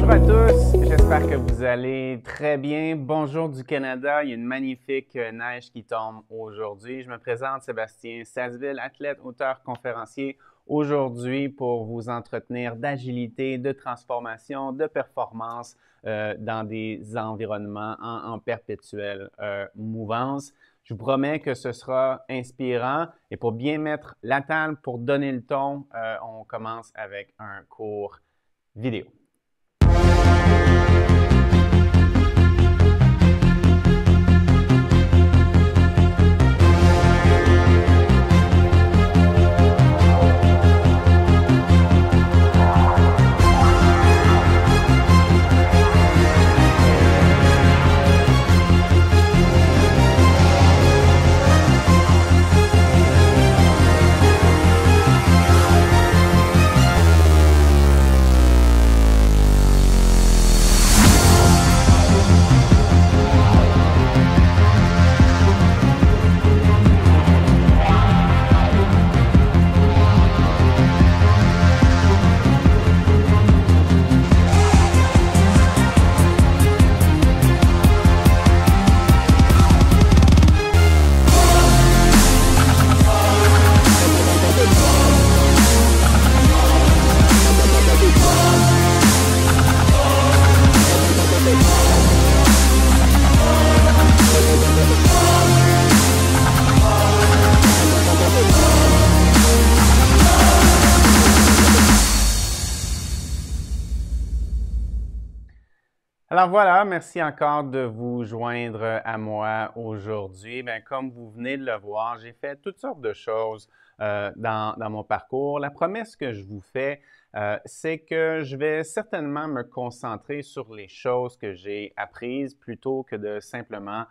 Bonjour à tous, j'espère que vous allez très bien. Bonjour du Canada, il y a une magnifique neige qui tombe aujourd'hui. Je me présente Sébastien Sasseville, athlète, auteur, conférencier, aujourd'hui pour vous entretenir d'agilité, de transformation, de performance dans des environnements en perpétuelle mouvance. Je vous promets que ce sera inspirant et pour bien mettre la table, pour donner le ton, on commence avec un cours vidéo. Alors voilà, merci encore de vous joindre à moi aujourd'hui. Bien, comme vous venez de le voir, j'ai fait toutes sortes de choses dans mon parcours. La promesse que je vous fais, c'est que je vais certainement me concentrer sur les choses que j'ai apprises plutôt que de simplement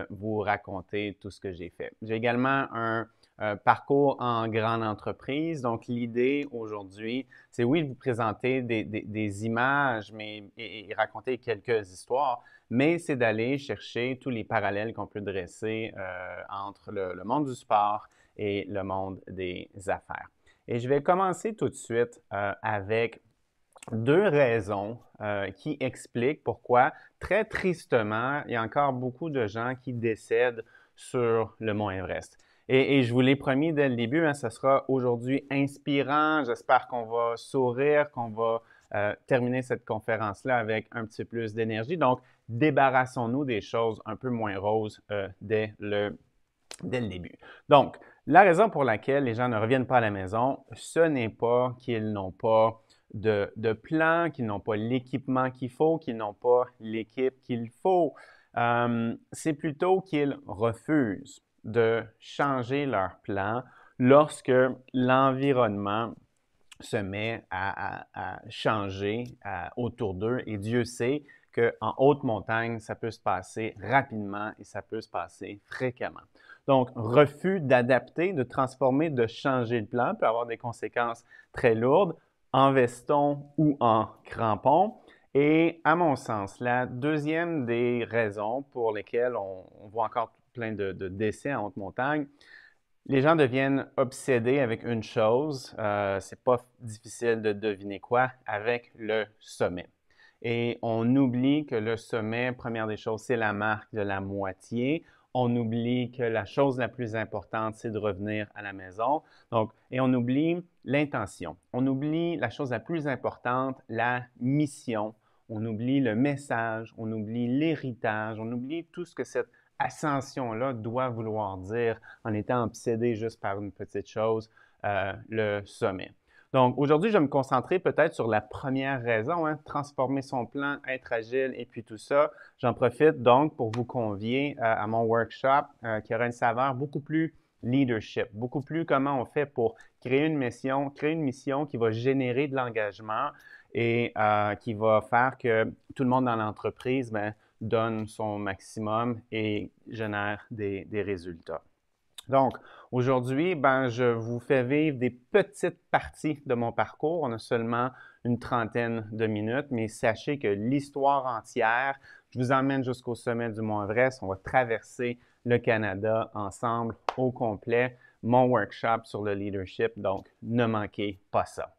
vous raconter tout ce que j'ai fait. J'ai également un parcours en grande entreprise. Donc, l'idée aujourd'hui, c'est oui de vous présenter des images et raconter quelques histoires, mais c'est d'aller chercher tous les parallèles qu'on peut dresser entre le monde du sport et le monde des affaires. Et je vais commencer tout de suite avec deux raisons qui expliquent pourquoi, très tristement, il y a encore beaucoup de gens qui décèdent sur le mont Everest. Et je vous l'ai promis dès le début, hein, ce sera aujourd'hui inspirant. J'espère qu'on va sourire, qu'on va terminer cette conférence-là avec un petit peu plus d'énergie. Donc, débarrassons-nous des choses un peu moins roses dès le début. Donc, la raison pour laquelle les gens ne reviennent pas à la maison, ce n'est pas qu'ils n'ont pas de plan, qu'ils n'ont pas l'équipement qu'il faut, qu'ils n'ont pas l'équipe qu'il faut. C'est plutôt qu'ils refusent de changer leur plan lorsque l'environnement se met à changer autour d'eux. Et Dieu sait qu'en haute montagne, ça peut se passer rapidement et ça peut se passer fréquemment. Donc, refus d'adapter, de transformer, de changer le plan peut avoir des conséquences très lourdes en veston ou en crampon. Et à mon sens, la deuxième des raisons pour lesquelles on voit encore plein de décès en haute montagne, les gens deviennent obsédés avec une chose, c'est pas difficile de deviner quoi, avec le sommet. Et on oublie que le sommet, première des choses, c'est la marque de la moitié. On oublie que la chose la plus importante, c'est de revenir à la maison. Donc, et on oublie l'intention. On oublie la chose la plus importante, la mission. On oublie le message, on oublie l'héritage, on oublie tout ce que cette ascension-là doit vouloir dire en étant obsédé juste par une petite chose, le sommet. Donc, aujourd'hui, je vais me concentrer peut-être sur la première raison, hein, transformer son plan, être agile et puis tout ça. J'en profite donc pour vous convier à mon workshop qui aura une saveur beaucoup plus leadership, beaucoup plus comment on fait pour créer une mission qui va générer de l'engagement et qui va faire que tout le monde dans l'entreprise donne son maximum et génère des résultats. Donc, aujourd'hui, je vous fais vivre des petites parties de mon parcours. On a seulement une trentaine de minutes, mais sachez que l'histoire entière, je vous emmène jusqu'au sommet du mont Everest. On va traverser le Canada ensemble au complet. Mon workshop sur le leadership, donc ne manquez pas ça.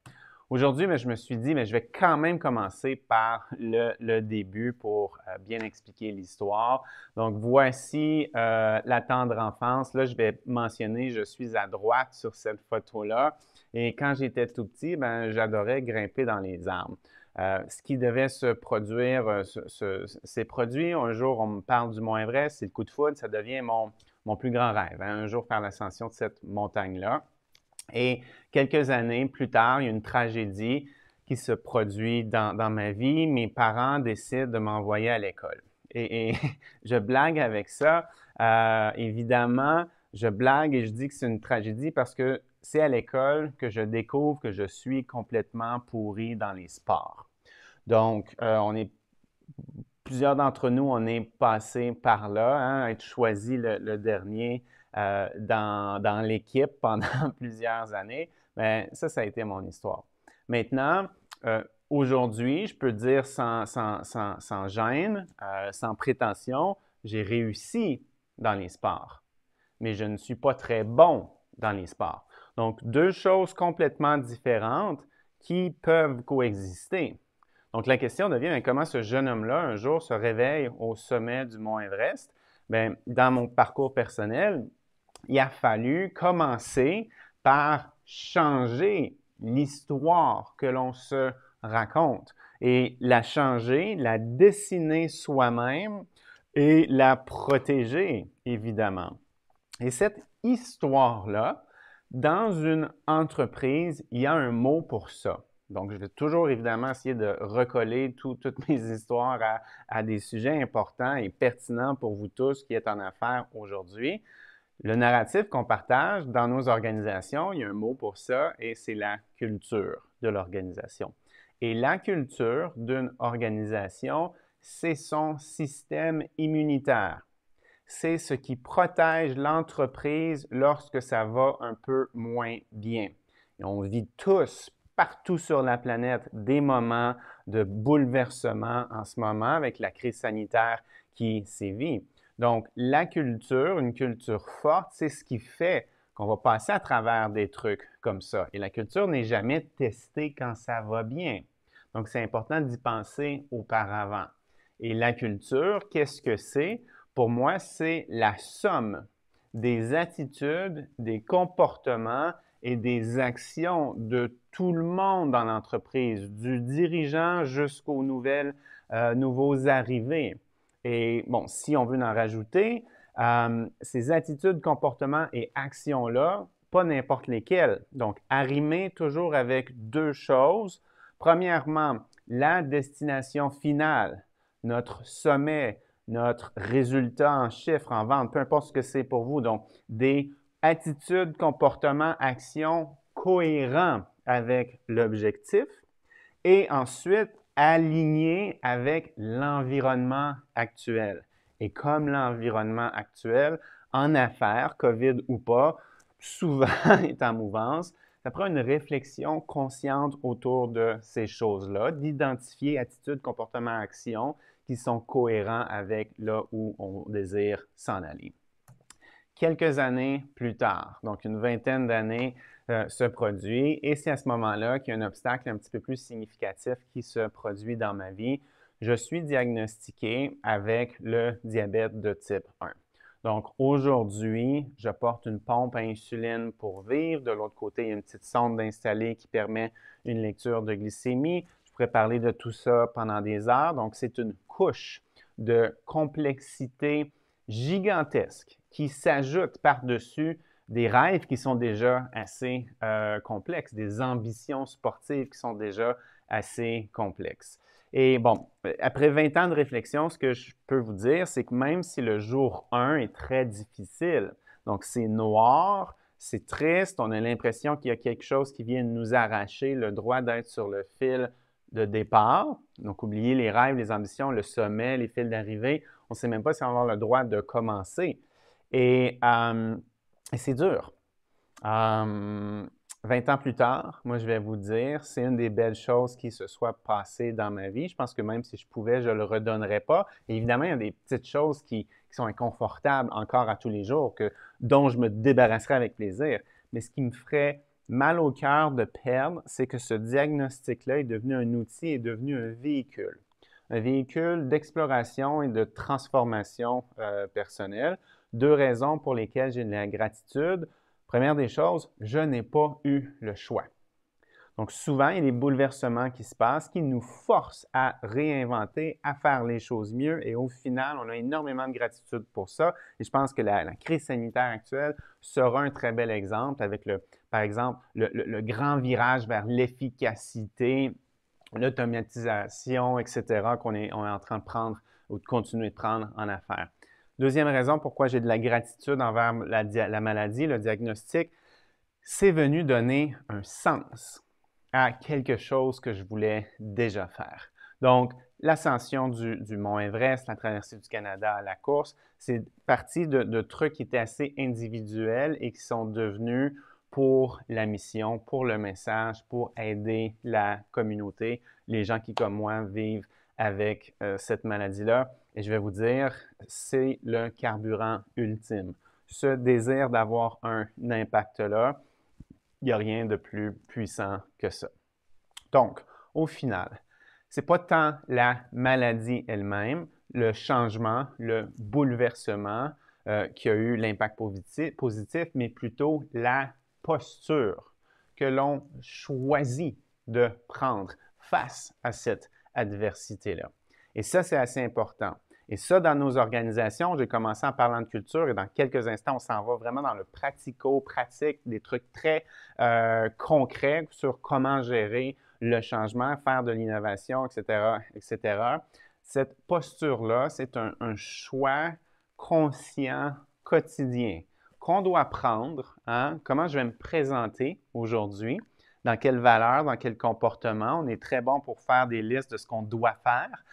Aujourd'hui, je me suis dit, mais je vais quand même commencer par le début pour bien expliquer l'histoire. Donc, voici la tendre enfance. Là, je vais mentionner, je suis à droite sur cette photo-là. Et quand j'étais tout petit, j'adorais grimper dans les arbres. Ce qui devait se produire, s'est produit. Un jour, on me parle du Mont Everest, c'est le coup de foudre, ça devient mon plus grand rêve, hein, un jour faire l'ascension de cette montagne-là. Et quelques années plus tard, il y a une tragédie qui se produit dans ma vie. Mes parents décident de m'envoyer à l'école. Et je blague avec ça. Évidemment, je blague et je dis que c'est une tragédie parce que c'est à l'école que je découvre que je suis complètement pourri dans les sports. Donc, plusieurs d'entre nous, on est passé par là, hein, être choisi le dernier dans l'équipe pendant plusieurs années. Mais ça a été mon histoire. Maintenant, aujourd'hui, je peux dire sans gêne, sans prétention, j'ai réussi dans les sports, mais je ne suis pas très bon dans les sports. Donc, deux choses complètement différentes qui peuvent coexister. Donc, la question devient, mais comment ce jeune homme-là, un jour, se réveille au sommet du mont Everest? Bien, dans mon parcours personnel, il a fallu commencer par changer l'histoire que l'on se raconte et la changer, la dessiner soi-même et la protéger, évidemment. Et cette histoire-là, dans une entreprise, il y a un mot pour ça. Donc, je vais toujours évidemment essayer de recoller toutes mes histoires à des sujets importants et pertinents pour vous tous qui êtes en affaires aujourd'hui. Le narratif qu'on partage dans nos organisations, il y a un mot pour ça et c'est la culture de l'organisation. Et la culture d'une organisation, c'est son système immunitaire. C'est ce qui protège l'entreprise lorsque ça va un peu moins bien. Et on vit tous, partout sur la planète, des moments de bouleversement en ce moment avec la crise sanitaire qui sévit. Donc, la culture, une culture forte, c'est ce qui fait qu'on va passer à travers des trucs comme ça. Et la culture n'est jamais testée quand ça va bien. Donc, c'est important d'y penser auparavant. Et la culture, qu'est-ce que c'est? Pour moi, c'est la somme des attitudes, des comportements et des actions de tout le monde dans l'entreprise, du dirigeant jusqu'aux nouveaux arrivés. Et bon, si on veut en rajouter, ces attitudes, comportements et actions-là, pas n'importe lesquelles. Donc, arrimer toujours avec deux choses. Premièrement, la destination finale, notre sommet, notre résultat en chiffres, en vente, peu importe ce que c'est pour vous. Donc, des attitudes, comportements, actions cohérents avec l'objectif. Et ensuite, aligné avec l'environnement actuel. Et comme l'environnement actuel, en affaires, COVID ou pas, souvent est en mouvance, ça prend une réflexion consciente autour de ces choses-là, d'identifier attitudes, comportements, actions qui sont cohérents avec là où on désire s'en aller. Quelques années plus tard, donc une vingtaine d'années, se produit et c'est à ce moment-là qu'il y a un obstacle un petit peu plus significatif qui se produit dans ma vie. Je suis diagnostiqué avec le diabète de type 1. Donc aujourd'hui, je porte une pompe à insuline pour vivre. De l'autre côté, il y a une petite sonde installée qui permet une lecture de glycémie. Je pourrais parler de tout ça pendant des heures. Donc c'est une couche de complexité gigantesque qui s'ajoute par-dessus des rêves qui sont déjà assez complexes, des ambitions sportives qui sont déjà assez complexes. Et bon, après 20 ans de réflexion, ce que je peux vous dire, c'est que même si le jour 1 est très difficile, donc c'est noir, c'est triste, on a l'impression qu'il y a quelque chose qui vient de nous arracher le droit d'être sur le fil de départ. Donc, oubliez les rêves, les ambitions, le sommet, les fils d'arrivée. On ne sait même pas si on va avoir le droit de commencer. Et c'est dur. 20 ans plus tard, moi, je vais vous dire, c'est une des belles choses qui se soit passée dans ma vie. Je pense que même si je pouvais, je ne le redonnerais pas. Et évidemment, il y a des petites choses qui sont inconfortables encore à tous les jours, dont je me débarrasserais avec plaisir. Mais ce qui me ferait mal au cœur de perdre, c'est que ce diagnostic-là est devenu un outil, est devenu un véhicule. Un véhicule d'exploration et de transformation personnelle. Deux raisons pour lesquelles j'ai de la gratitude. Première des choses, je n'ai pas eu le choix. Donc, souvent, il y a des bouleversements qui se passent qui nous forcent à réinventer, à faire les choses mieux et au final, on a énormément de gratitude pour ça. Et je pense que la crise sanitaire actuelle sera un très bel exemple avec, par exemple, le grand virage vers l'efficacité, l'automatisation, etc., qu'on est en train de prendre ou de continuer de prendre en affaires. Deuxième raison pourquoi j'ai de la gratitude envers la maladie, le diagnostic, c'est venu donner un sens à quelque chose que je voulais déjà faire. Donc, l'ascension du mont Everest, la traversée du Canada à la course, c'est parti de trucs qui étaient assez individuels et qui sont devenus pour la mission, pour le message, pour aider la communauté, les gens qui, comme moi, vivent avec cette maladie-là. Et je vais vous dire, c'est le carburant ultime. Ce désir d'avoir un impact-là, il n'y a rien de plus puissant que ça. Donc, au final, ce n'est pas tant la maladie elle-même, le changement, le bouleversement qui a eu l'impact positif, mais plutôt la posture que l'on choisit de prendre face à cette adversité-là. Et ça, c'est assez important. Et ça, dans nos organisations, j'ai commencé en parlant de culture et dans quelques instants, on s'en va vraiment dans le pratico-pratique, des trucs très concrets sur comment gérer le changement, faire de l'innovation, etc., etc. Cette posture-là, c'est un choix conscient, quotidien, qu'on doit prendre. Hein? Comment je vais me présenter aujourd'hui? Dans quelle valeur, dans quel comportement? On est très bon pour faire des listes de ce qu'on doit faire.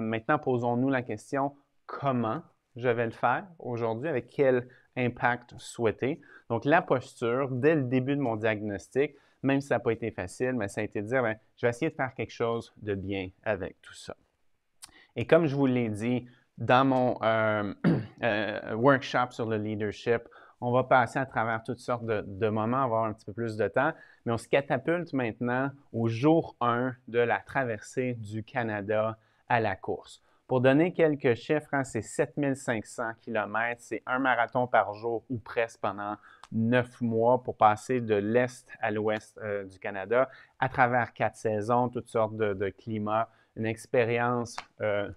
Maintenant, posons-nous la question, comment je vais le faire aujourd'hui, avec quel impact souhaité? Donc, la posture, dès le début de mon diagnostic, même si ça n'a pas été facile, mais ça a été de dire, je vais essayer de faire quelque chose de bien avec tout ça. Et comme je vous l'ai dit, dans mon workshop sur le leadership, on va passer à travers toutes sortes de moments, avoir un petit peu plus de temps, mais on se catapulte maintenant au jour 1 de la traversée du Canada à la course. Pour donner quelques chiffres, hein, c'est 7500 km, c'est un marathon par jour ou presque pendant 9 mois pour passer de l'Est à l'Ouest du Canada à travers 4 saisons, toutes sortes de climats, une expérience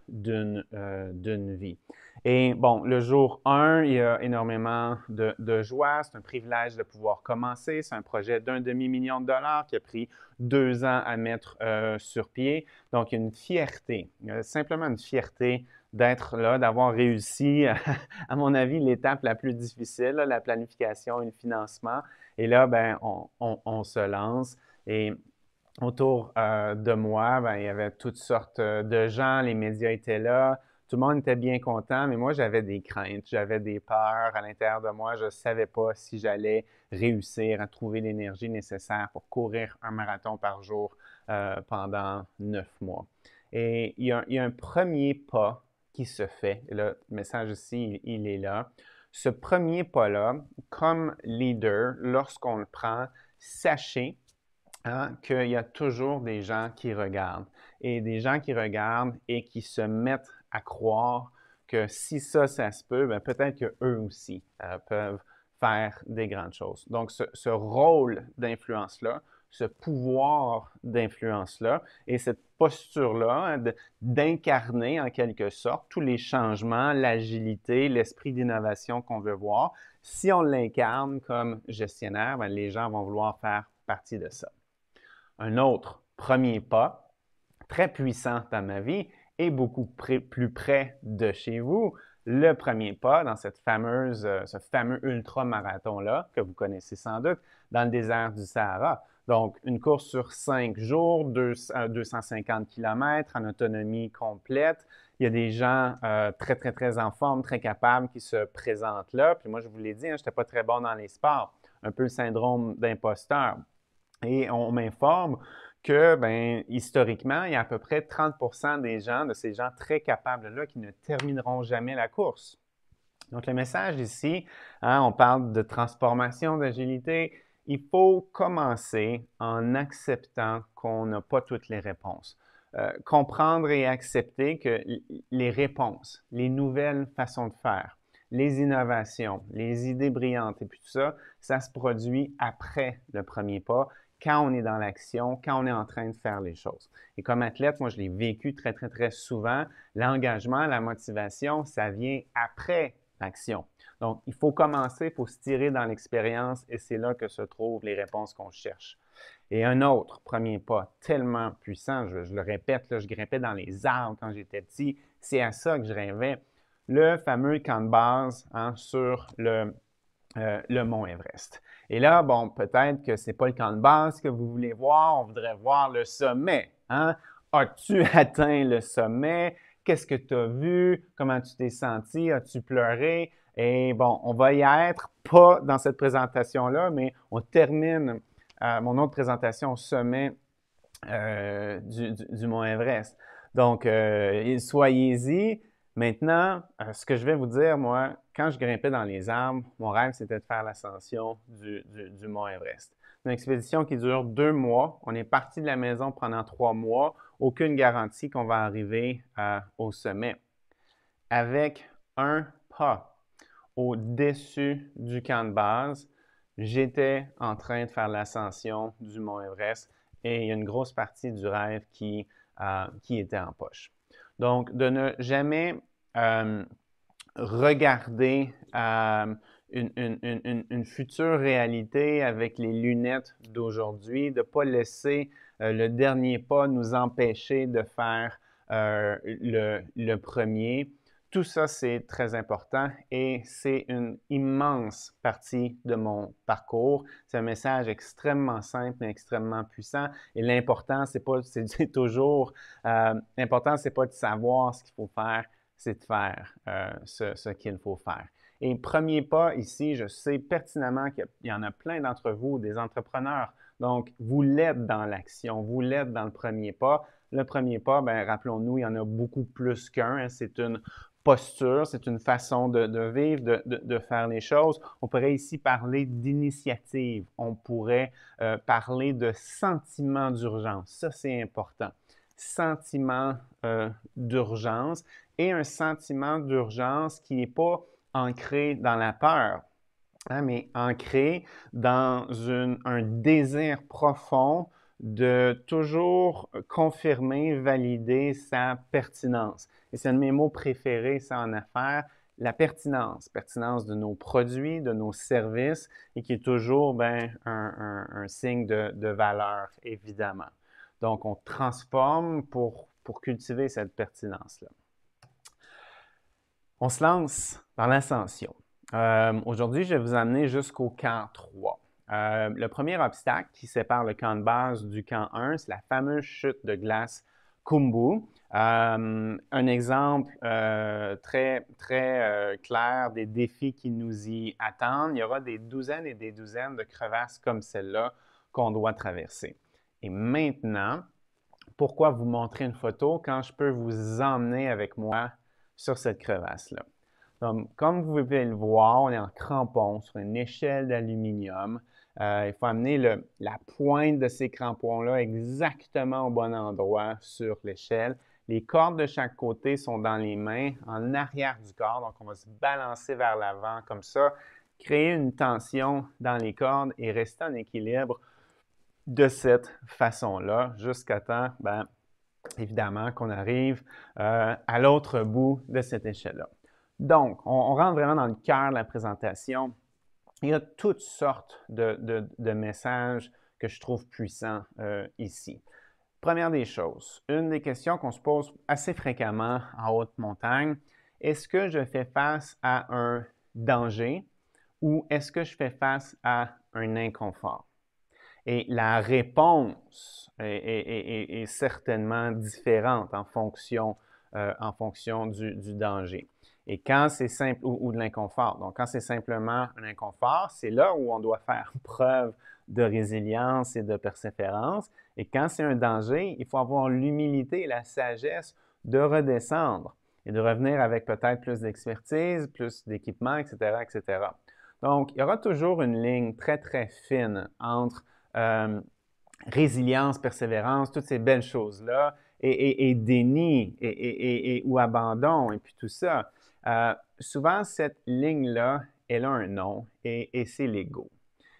d'une vie. Et bon, le jour 1, il y a énormément de joie. C'est un privilège de pouvoir commencer. C'est un projet d'1 demi-million de dollars qui a pris 2 ans à mettre sur pied. Donc, il y a une fierté, simplement une fierté d'être là, d'avoir réussi, à mon avis, l'étape la plus difficile, là, la planification et le financement. Et là, ben, on se lance. Et autour de moi, ben, il y avait toutes sortes de gens, les médias étaient là, tout le monde était bien content, mais moi, j'avais des craintes, j'avais des peurs à l'intérieur de moi. Je ne savais pas si j'allais réussir à trouver l'énergie nécessaire pour courir un marathon par jour pendant 9 mois. Et il y a un premier pas qui se fait. Et le message ici, il est là. Ce premier pas-là, comme leader, lorsqu'on le prend, sachez qu'il y a toujours des gens qui regardent. Et des gens qui regardent et qui se mettent à croire que si ça se peut, bien, peut-être qu'eux aussi peuvent faire des grandes choses. Donc, ce rôle d'influence-là, ce pouvoir d'influence-là et cette posture-là d'incarner en quelque sorte tous les changements, l'agilité, l'esprit d'innovation qu'on veut voir, si on l'incarne comme gestionnaire, bien, les gens vont vouloir faire partie de ça. Un autre premier pas, très puissant dans ma vie et beaucoup plus près de chez vous, le premier pas dans ce fameux ultra-marathon-là, que vous connaissez sans doute, dans le désert du Sahara. Donc, une course sur 5 jours, 250 km en autonomie complète. Il y a des gens très, très, très en forme, très capables qui se présentent là. Puis moi, je vous l'ai dit, je n'étais pas très bon dans les sports. Un peu le syndrome d'imposteur. Et on m'informe que, bien, historiquement, il y a à peu près 30% des gens, de ces gens très capables-là, qui ne termineront jamais la course. Donc, le message ici, hein, on parle de transformation, d'agilité, il faut commencer en acceptant qu'on n'a pas toutes les réponses. Comprendre et accepter que les réponses, les nouvelles façons de faire, les innovations, les idées brillantes et puis tout ça, ça se produit après le premier pas, quand on est dans l'action, quand on est en train de faire les choses. Et comme athlète, moi, je l'ai vécu très, très, très souvent. L'engagement, la motivation, ça vient après l'action. Donc, il faut commencer, il faut se tirer dans l'expérience et c'est là que se trouvent les réponses qu'on cherche. Et un autre premier pas tellement puissant, je le répète, là, je grimpais dans les arbres quand j'étais petit, c'est à ça que je rêvais. Le fameux camp de base sur le mont Everest. Et là, bon, peut-être que ce n'est pas le camp de base que vous voulez voir, on voudrait voir le sommet. Hein? As-tu atteint le sommet? Qu'est-ce que tu as vu? Comment tu t'es senti? As-tu pleuré? Et bon, on va y être, pas dans cette présentation-là, mais on termine mon autre présentation au sommet du mont Everest. Donc, soyez-y. Maintenant, ce que je vais vous dire, moi, quand je grimpais dans les arbres, mon rêve, c'était de faire l'ascension du mont Everest. Une expédition qui dure 2 mois. On est parti de la maison pendant 3 mois. Aucune garantie qu'on va arriver au sommet. Avec un pas au-dessus du camp de base, j'étais en train de faire l'ascension du mont Everest et il y a une grosse partie du rêve qui était en poche. Donc, de ne jamais regarder une future réalité avec les lunettes d'aujourd'hui, de ne pas laisser le dernier pas nous empêcher de faire le premier. Tout ça, c'est très important et c'est une immense partie de mon parcours. C'est un message extrêmement simple mais extrêmement puissant. Et l'important, c'est toujours, l'important, c'est pas de savoir ce qu'il faut faire, c'est de faire ce qu'il faut faire. Et premier pas ici, je sais pertinemment qu'il y en a plein d'entre vous, des entrepreneurs. Donc, vous l'êtes dans l'action, vous l'êtes dans le premier pas. Le premier pas, bien, rappelons-nous, il y en a beaucoup plus qu'un. Hein, c'est une posture, c'est une façon de vivre, de faire les choses. On pourrait ici parler d'initiative. On pourrait parler de sentiment d'urgence. Ça, c'est important. Sentiment d'urgence et un sentiment d'urgence qui n'est pas ancré dans la peur, hein, mais ancré dans un désir profond de toujours confirmer, valider sa pertinence. Et c'est un de mes mots préférés, ça, en affaires, la pertinence. Pertinence de nos produits, de nos services, et qui est toujours un signe de valeur, évidemment. Donc, on transforme pour cultiver cette pertinence-là. On se lance dans l'ascension. Aujourd'hui, je vais vous amener jusqu'au camp 3. Le premier obstacle qui sépare le camp de base du camp 1, c'est la fameuse chute de glace Khumbu. Un exemple très clair des défis qui nous y attendent. Il y aura des douzaines et des douzaines de crevasses comme celle-là qu'on doit traverser. Et maintenant, pourquoi vous montrer une photo quand je peux vous emmener avec moi sur cette crevasse-là? Donc, comme vous pouvez le voir, on est en crampons sur une échelle d'aluminium. Il faut amener la pointe de ces crampons-là exactement au bon endroit sur l'échelle. Les cordes de chaque côté sont dans les mains, en arrière du corps. Donc, on va se balancer vers l'avant comme ça, créer une tension dans les cordes et rester en équilibre de cette façon-là jusqu'à temps, évidemment, qu'on arrive à l'autre bout de cette échelle-là. Donc, on rentre vraiment dans le cœur de la présentation. Il y a toutes sortes de messages que je trouve puissants ici. Première des choses, une des questions qu'on se pose assez fréquemment en haute montagne, est-ce que je fais face à un danger ou est-ce que je fais face à un inconfort? Et la réponse est certainement différente en fonction du danger. Et quand c'est simple, ou de l'inconfort. Donc, quand c'est simplement un inconfort, c'est là où on doit faire preuve de résilience et de persévérance. Et quand c'est un danger, il faut avoir l'humilité et la sagesse de redescendre et de revenir avec peut-être plus d'expertise, plus d'équipement, etc., etc. Donc, il y aura toujours une ligne très, très fine entre résilience, persévérance, toutes ces belles choses-là, et déni, ou abandon, et puis tout ça. Souvent, cette ligne-là, elle a un nom, et c'est l'ego.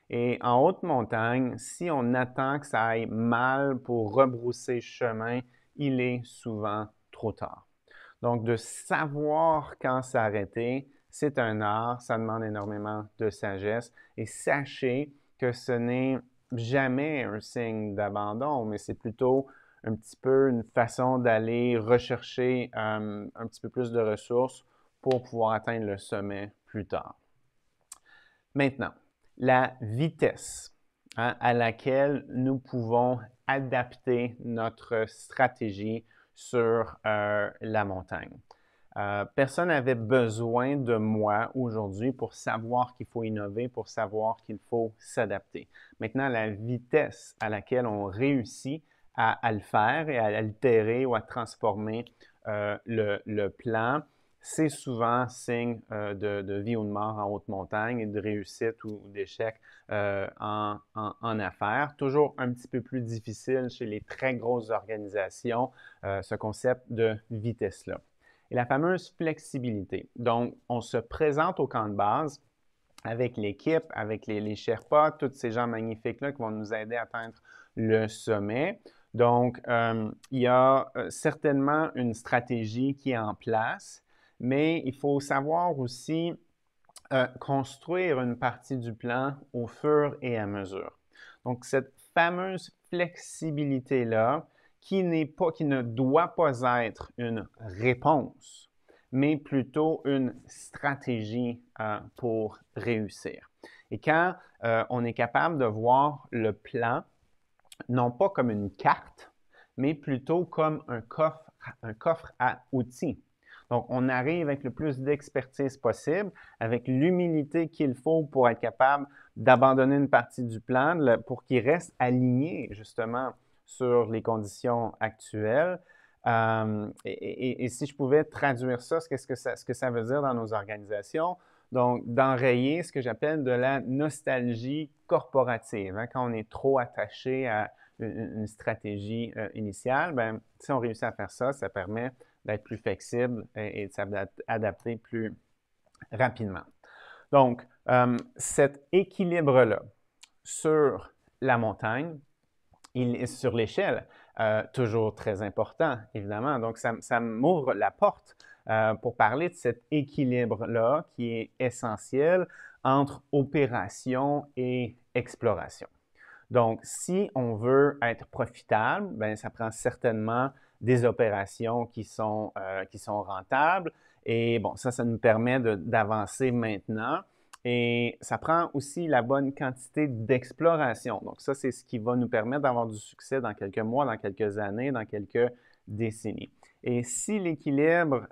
Et en haute montagne, si on attend que ça aille mal pour rebrousser chemin, il est souvent trop tard. Donc, de savoir quand s'arrêter, c'est un art, ça demande énormément de sagesse. Et sachez que ce n'est jamais un signe d'abandon, mais c'est plutôt un petit peu une façon d'aller rechercher un petit peu plus de ressources pour pouvoir atteindre le sommet plus tard. Maintenant, la vitesse à laquelle nous pouvons adapter notre stratégie sur la montagne. Personne n'avait besoin de moi aujourd'hui pour savoir qu'il faut innover, pour savoir qu'il faut s'adapter. Maintenant, la vitesse à laquelle on réussit à le faire et à altérer ou à transformer le plan, c'est souvent signe de vie ou de mort en haute montagne et de réussite ou d'échec en affaires. Toujours un petit peu plus difficile chez les très grosses organisations, ce concept de vitesse-là. Et la fameuse flexibilité. Donc, on se présente au camp de base avec l'équipe, avec les Sherpas, tous ces gens magnifiques-là qui vont nous aider à atteindre le sommet. Donc, il y a certainement une stratégie qui est en place, mais il faut savoir aussi construire une partie du plan au fur et à mesure. Donc, cette fameuse flexibilité-là, qui ne doit pas être une réponse, mais plutôt une stratégie pour réussir. Et quand on est capable de voir le plan, non pas comme une carte, mais plutôt comme un coffre à outils. Donc, on arrive avec le plus d'expertise possible, avec l'humilité qu'il faut pour être capable d'abandonner une partie du plan pour qu'il reste aligné justement sur les conditions actuelles. Et si je pouvais traduire ça, ce que ça veut dire dans nos organisations, donc d'enrayer ce que j'appelle de la nostalgie corporative. Hein, quand on est trop attaché à une stratégie initiale, ben, si on réussit à faire ça, ça permet d'être plus flexible et de s'adapter plus rapidement. Donc, cet équilibre-là sur la montagne, il est sur l'échelle, toujours très important, évidemment. Donc, ça m'ouvre la porte pour parler de cet équilibre-là qui est essentiel entre opération et exploration. Donc, si on veut être profitable, bien, ça prend certainement des opérations qui sont rentables. Et bon, ça nous permet d'avancer maintenant. Et ça prend aussi la bonne quantité d'exploration. Donc, ça, c'est ce qui va nous permettre d'avoir du succès dans quelques mois, dans quelques années, dans quelques décennies. Et si l'équilibre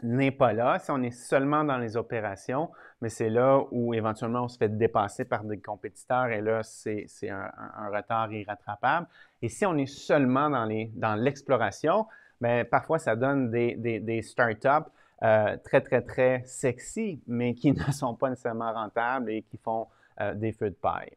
n'est pas là, si on est seulement dans les opérations, mais c'est là où éventuellement on se fait dépasser par des compétiteurs et là, c'est un retard irrattrapable. Et si on est seulement dans l'exploration, bien, parfois ça donne des startups très, très, très sexy, mais qui ne sont pas nécessairement rentables et qui font des feux de paille.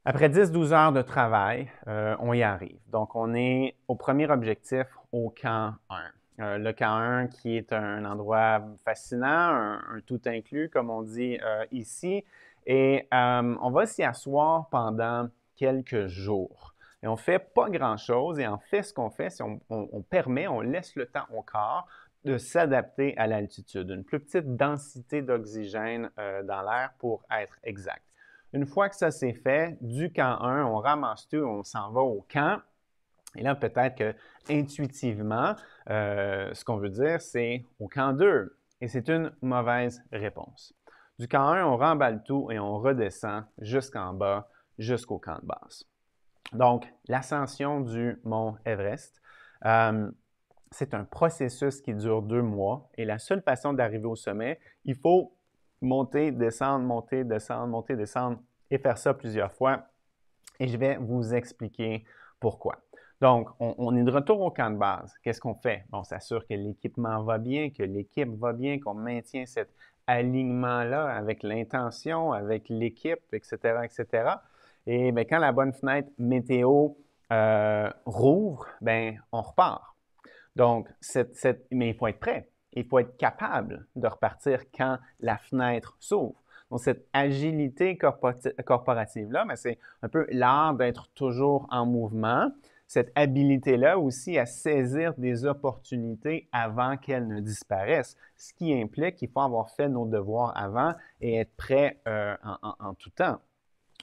Après 10-12 heures de travail, on y arrive. Donc, on est au premier objectif, au camp 1. Le camp 1 qui est un endroit fascinant, un tout inclus, comme on dit ici. Et on va s'y asseoir pendant quelques jours. Et on ne fait pas grand-chose. Et en fait, ce qu'on fait, c'est on laisse le temps au corps de s'adapter à l'altitude. Une plus petite densité d'oxygène dans l'air pour être exact. Une fois que ça s'est fait, du camp 1, on ramasse tout, on s'en va au camp. Et là, peut-être que intuitivement, ce qu'on veut dire, c'est au camp 2. Et c'est une mauvaise réponse. Du camp 1, on remballe tout et on redescend jusqu'en bas, jusqu'au camp de base. Donc, l'ascension du mont Everest, c'est un processus qui dure 2 mois. Et la seule façon d'arriver au sommet, il faut monter, descendre, monter, descendre, monter, descendre et faire ça plusieurs fois. Et je vais vous expliquer pourquoi. Donc, on est de retour au camp de base. Qu'est-ce qu'on fait? On s'assure que l'équipement va bien, que l'équipe va bien, qu'on maintient cette alignement-là avec l'intention, avec l'équipe, etc., etc. Et bien, quand la bonne fenêtre météo rouvre, ben, on repart. Donc, mais il faut être prêt. Il faut être capable de repartir quand la fenêtre s'ouvre. Donc, cette agilité corporative-là, ben, c'est un peu l'art d'être toujours en mouvement. Cette habilité-là aussi à saisir des opportunités avant qu'elles ne disparaissent, ce qui implique qu'il faut avoir fait nos devoirs avant et être prêt en tout temps.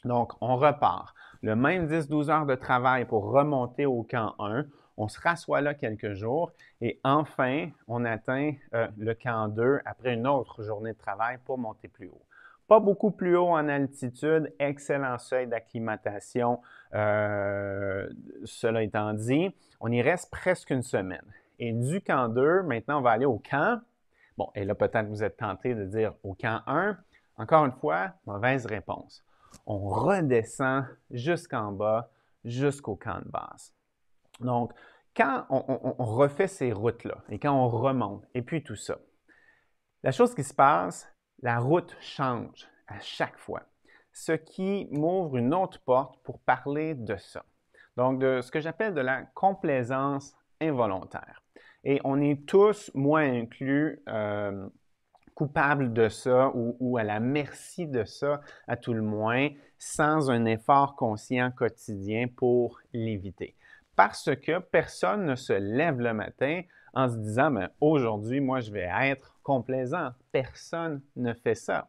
Donc, on repart. Le même 10-12 heures de travail pour remonter au camp 1. On se rassoit là quelques jours et enfin, on atteint le camp 2 après une autre journée de travail pour monter plus haut. Pas beaucoup plus haut en altitude, excellent seuil d'acclimatation. Cela étant dit, on y reste presque une semaine. Et du camp 2, maintenant, on va aller au camp. Bon, et là, peut-être vous êtes tenté de dire au camp 1. Encore une fois, mauvaise réponse. On redescend jusqu'en bas, jusqu'au camp de base. Donc, quand on refait ces routes-là et quand on remonte et puis tout ça, la chose qui se passe, la route change à chaque fois, ce qui m'ouvre une autre porte pour parler de ça. Donc, de ce que j'appelle de la complaisance involontaire. Et on est tous, moi inclus, coupables de ça ou à la merci de ça, à tout le moins, sans un effort conscient quotidien pour l'éviter. Parce que personne ne se lève le matin en se disant ben, aujourd'hui, moi, je vais être complaisant. Personne ne fait ça.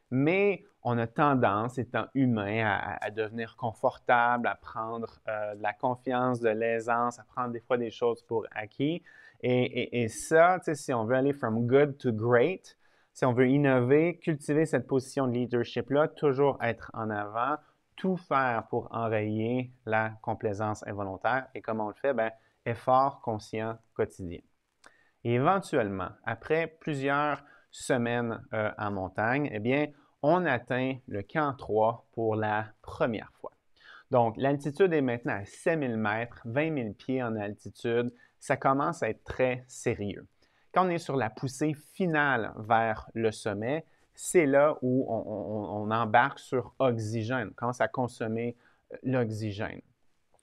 Mais on a tendance, étant humain, à devenir confortable, à prendre de la confiance, de l'aisance, à prendre des fois des choses pour acquis. Et ça, si on veut aller from good to great, si on veut innover, cultiver cette position de leadership-là, toujours être en avant, tout faire pour enrayer la complaisance involontaire. Et comment on le fait? Bien, effort conscient quotidien. Et éventuellement, après plusieurs semaines en montagne, eh bien, on atteint le camp 3 pour la première fois. Donc, l'altitude est maintenant à 7000 mètres, 20 000 pieds en altitude. Ça commence à être très sérieux. Quand on est sur la poussée finale vers le sommet, c'est là où on embarque sur oxygène, on commence à consommer l'oxygène.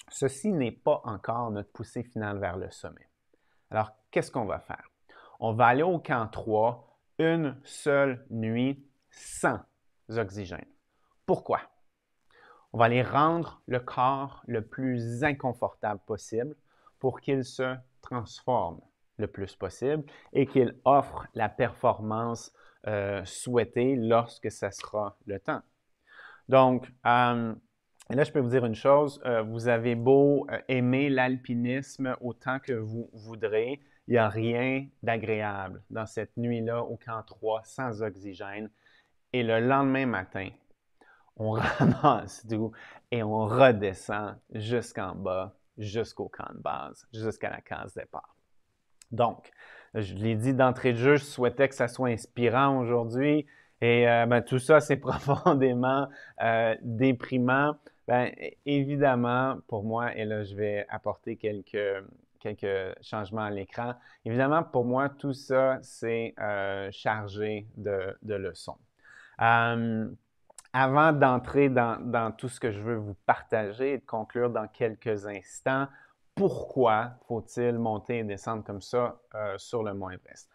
Ceci n'est pas encore notre poussée finale vers le sommet. Alors, qu'est-ce qu'on va faire? On va aller au camp 3 une seule nuit sans oxygène. Pourquoi? On va aller rendre le corps le plus inconfortable possible pour qu'il se transforme le plus possible et qu'il offre la performance souhaitée lorsque ce sera le temps. Donc, et là, je peux vous dire une chose, vous avez beau aimer l'alpinisme autant que vous voudrez, il n'y a rien d'agréable dans cette nuit-là au camp 3 sans oxygène. Et le lendemain matin, on ramasse tout et on redescend jusqu'en bas, jusqu'au camp de base, jusqu'à la case départ. Donc, je l'ai dit d'entrée de jeu, je souhaitais que ça soit inspirant aujourd'hui. Et ben, tout ça, c'est profondément déprimant. Ben, évidemment, pour moi, et là, je vais apporter quelques changements à l'écran. Évidemment, pour moi, tout ça, c'est chargé de leçons. Avant d'entrer dans tout ce que je veux vous partager et de conclure dans quelques instants, pourquoi faut-il monter et descendre comme ça sur le Mont Everest?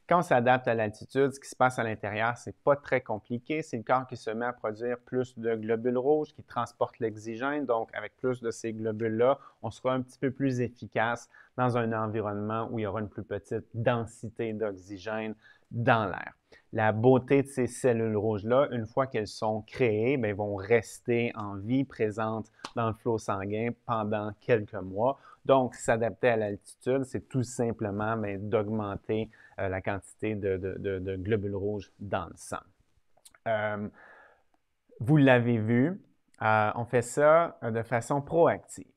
Quand on s'adapte à l'altitude, ce qui se passe à l'intérieur, c'est pas très compliqué. C'est le corps qui se met à produire plus de globules rouges qui transportent l'oxygène. Donc, avec plus de ces globules-là, on sera un petit peu plus efficace dans un environnement où il y aura une plus petite densité d'oxygène dans l'air. La beauté de ces cellules rouges-là, une fois qu'elles sont créées, bien, vont rester en vie, présentes dans le flot sanguin pendant quelques mois. Donc, s'adapter à l'altitude, c'est tout simplement d'augmenter la quantité de globules rouges dans le sang. Vous l'avez vu, on fait ça de façon proactive.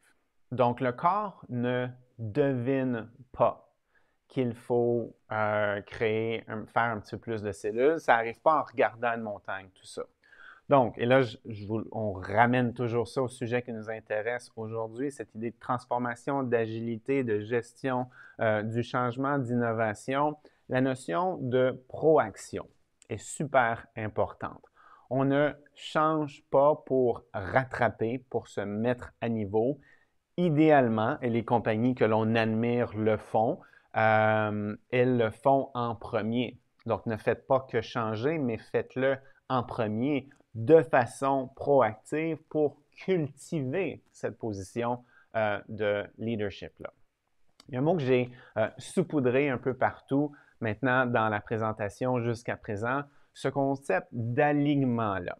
Donc, le corps ne devine pas qu'il faut faire un petit peu plus de cellules. Ça n'arrive pas en regardant une montagne, tout ça. Donc, et là, on ramène toujours ça au sujet qui nous intéresse aujourd'hui, cette idée de transformation, d'agilité, de gestion du changement, d'innovation, la notion de proaction. est super importante. On ne change pas pour rattraper, pour se mettre à niveau. Idéalement, et les compagnies que l'on admire le font, elles le font en premier. Donc, ne faites pas que changer, mais faites-le en premier de façon proactive pour cultiver cette position de leadership-là. Il y a un mot que j'ai saupoudré un peu partout maintenant dans la présentation jusqu'à présent, ce concept d'alignement-là.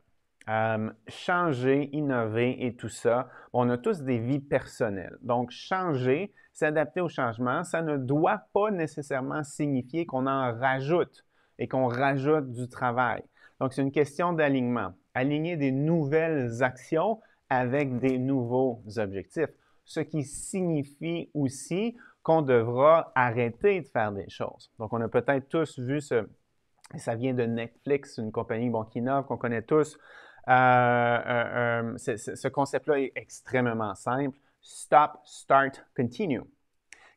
Changer, innover et tout ça, on a tous des vies personnelles. Donc, changer, s'adapter au changement, ça ne doit pas nécessairement signifier qu'on en rajoute et qu'on rajoute du travail. Donc, c'est une question d'alignement. Aligner des nouvelles actions avec des nouveaux objectifs, ce qui signifie aussi qu'on devra arrêter de faire des choses. Donc, on a peut-être tous vu ça vient de Netflix, une compagnie qui innove, qu'on connaît tous. Ce concept-là est extrêmement simple. Stop, start, continue.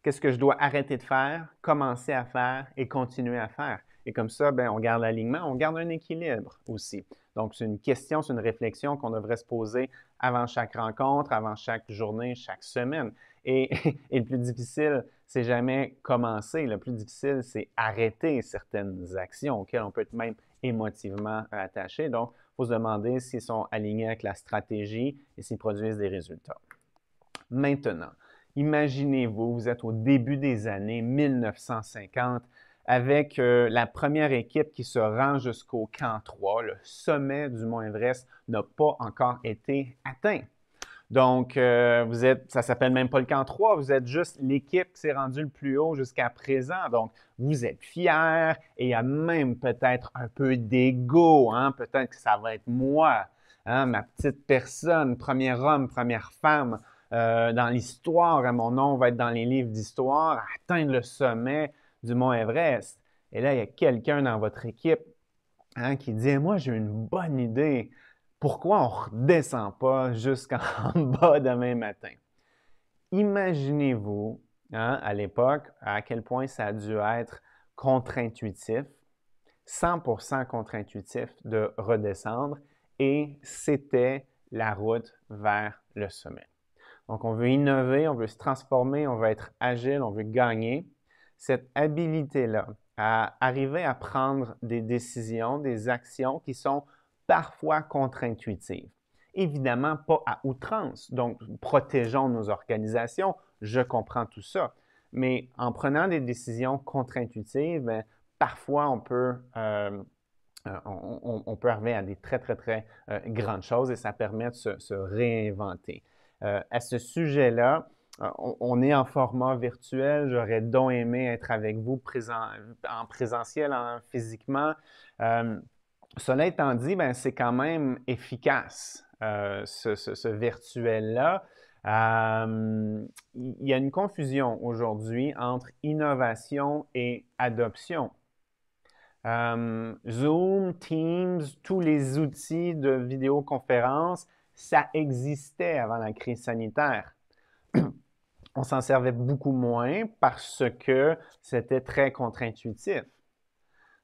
Qu'est-ce que je dois arrêter de faire, commencer à faire et continuer à faire? Et comme ça, on garde l'alignement, on garde un équilibre aussi. Donc, c'est une question, c'est une réflexion qu'on devrait se poser avant chaque rencontre, avant chaque journée, chaque semaine. Et le plus difficile, c'est jamais commencer. Le plus difficile, c'est arrêter certaines actions auxquelles on peut être même émotivement attaché. Donc, il faut se demander s'ils sont alignés avec la stratégie et s'ils produisent des résultats. Maintenant, imaginez-vous, vous êtes au début des années 1950 avec la première équipe qui se rend jusqu'au camp 3. Le sommet du mont Everest n'a pas encore été atteint. Donc, ça s'appelle même pas le camp 3, vous êtes juste l'équipe qui s'est rendue le plus haut jusqu'à présent. Donc, vous êtes fiers et il y a même peut-être un peu d'ego. Peut-être que ça va être moi, ma petite personne, premier homme, première femme dans l'histoire. Mon nom va être dans les livres d'histoire, atteindre le sommet du mont Everest. Et là, il y a quelqu'un dans votre équipe qui dit « Moi, j'ai une bonne idée. Pourquoi on ne redescend pas jusqu'en bas demain matin? » Imaginez-vous, à l'époque, à quel point ça a dû être contre-intuitif, 100% contre-intuitif de redescendre, et c'était la route vers le sommet. Donc, on veut innover, on veut se transformer, on veut être agile, on veut gagner. Cette habilité-là à arriver à prendre des décisions, des actions qui sont parfois contre-intuitives. Évidemment, pas à outrance. Donc, protégeons nos organisations. Je comprends tout ça. Mais en prenant des décisions contre-intuitives, parfois on peut arriver à des très, très, très grandes choses et ça permet de se réinventer. À ce sujet-là, on est en format virtuel. J'aurais donc aimé être avec vous en présentiel, physiquement. Cela étant dit, c'est quand même efficace, ce virtuel-là. Il y a une confusion aujourd'hui entre innovation et adoption. Zoom, Teams, tous les outils de vidéoconférence, ça existait avant la crise sanitaire. On s'en servait beaucoup moins parce que c'était très contre-intuitif.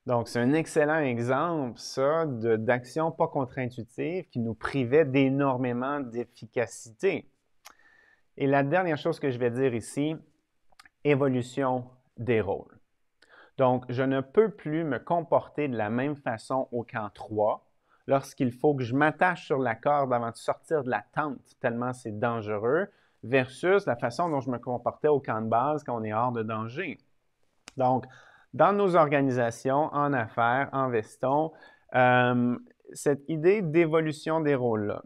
Donc, c'est un excellent exemple, ça, d'action pas contre-intuitive qui nous privait d'énormément d'efficacité. Et la dernière chose que je vais dire ici, évolution des rôles. Donc, je ne peux plus me comporter de la même façon au camp 3 lorsqu'il faut que je m'attache sur la corde avant de sortir de la tente, tellement c'est dangereux, versus la façon dont je me comportais au camp de base quand on est hors de danger. Donc, dans nos organisations, en affaires, en veston, cette idée d'évolution des rôles-là.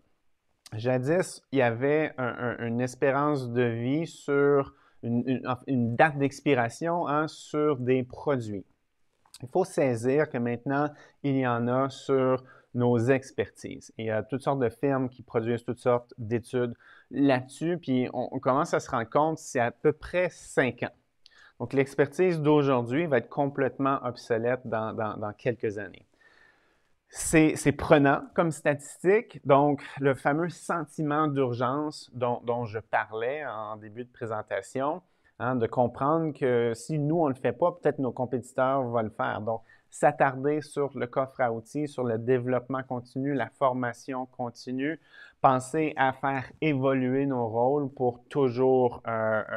Jadis, il y avait une espérance de vie sur une date d'expiration sur des produits. Il faut saisir que maintenant, il y en a sur nos expertises. Il y a toutes sortes de firmes qui produisent toutes sortes d'études là-dessus, puis on commence à se rendre compte que c'est à peu près 5 ans. Donc, l'expertise d'aujourd'hui va être complètement obsolète dans quelques années. C'est prenant comme statistique. Donc, le fameux sentiment d'urgence dont je parlais en début de présentation, de comprendre que si nous, on ne le fait pas, peut-être nos compétiteurs vont le faire. Donc, s'attarder sur le coffre à outils, sur le développement continu, la formation continue, penser à faire évoluer nos rôles pour toujours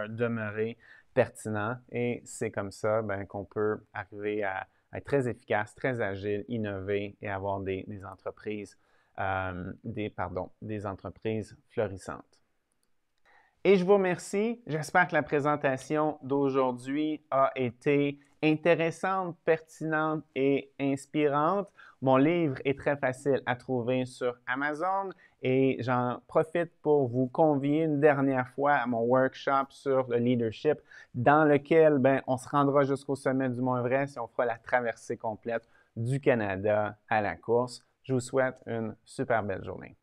demeurer pertinent. Et c'est comme ça qu'on peut arriver à être très efficace, très agile, innover et avoir des entreprises, des entreprises florissantes. Et je vous remercie. J'espère que la présentation d'aujourd'hui a été intéressante, pertinente et inspirante. Mon livre est très facile à trouver sur Amazon et j'en profite pour vous convier une dernière fois à mon workshop sur le leadership dans lequel on se rendra jusqu'au sommet du Mont Everest et on fera la traversée complète du Canada à la course. Je vous souhaite une super belle journée.